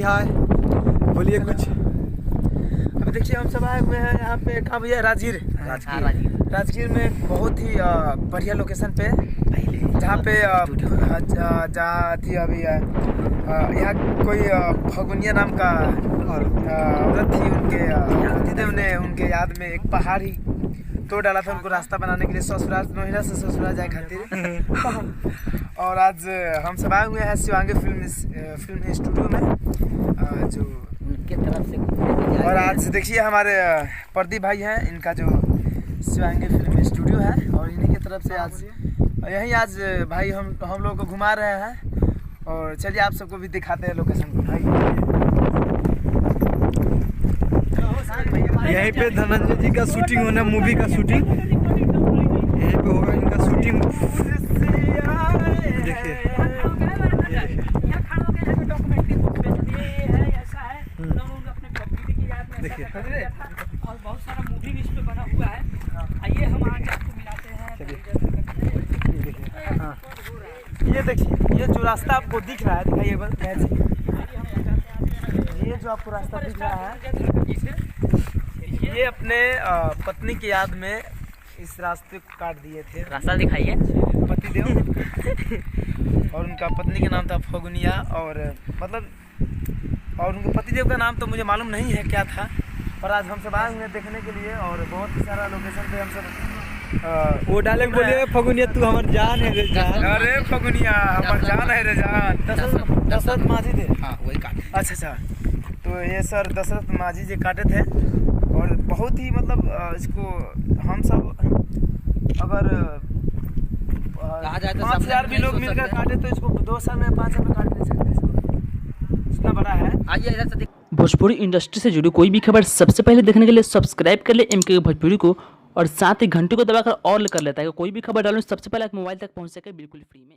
जी हाय, बोलिए कुछ। अभी देखिए हम सब आए हुए हैं यहाँ पे, कहाँ भैया? राजगीर में बहुत ही बढ़िया लोकेशन पे, जहाँ पे जहाँ थी अभी यहाँ कोई फगुनिया नाम का औरत थी, उनके पतिदेव ने उनके याद में एक पहाड़ ही तोड़ डाला था उनको रास्ता बनाने के लिए, ससुराल नोहिरा से ससुराल जाए खातिर। और आज हम सब आए हुए हैं शिवांगी फिल्म स्टूडियो में, जो उनके तरफ से। और आज देखिए हमारे प्रदीप भाई हैं, इनका जो शिवांगी फिल्म स्टूडियो है, और इन्हीं की तरफ से आज यहीं आज भाई हम लोग को घुमा रहे हैं। और चलिए आप सबको भी दिखाते हैं लोकेशन को भाई। यहीं पे धनंजय जी का शूटिंग होना, मूवी का शूटिंग यहीं पे होगा, इनका शूटिंग देखिए। देखिए और बहुत सारा मूवी भी इस पे बना हुआ है। आइए हम आगे आपको मिलाते हैं। ये देखिए, ये जो रास्ता आपको दिख रहा है, दिखाइए ये जो आपको रास्ता दिख रहा है, ये अपने पत्नी की याद में इस रास्ते को काट दिए थे। रास्ता दिखाइए। पतिदेव और उनका पत्नी का नाम था फगुनिया, और मतलब और उनके पतिदेव का नाम तो मुझे मालूम नहीं है क्या था। और आज हम सब आए हुए देखने के लिए, और बहुत ही सारा लोकेशन पे हम सब वो डायलॉग बोलिए, फगुनिया तू हमार जान है रे जान। अरे फगुनिया हमार जान है रे जान। दशरथ माझी थे। हाँ वही काट। अच्छा, तो ये सर दशरथ माझी जी काटे थे, और बहुत ही मतलब इसको हम सब अगर 5,000 भी लोग मिलकर काटे तो इसको 2 साल में 5 साल में काट नहीं सकते, इसको इतना बड़ा है। आइए इधर से। भोजपुरी इंडस्ट्री से जुड़ी कोई भी खबर सबसे पहले देखने के लिए सब्सक्राइब कर ले MK भोजपुरी को, और साथ ही घंटी को दबाकर ऑल कर लेता है, कोई भी खबर डालूं सबसे पहले आप मोबाइल तक पहुंच सके बिल्कुल फ्री में।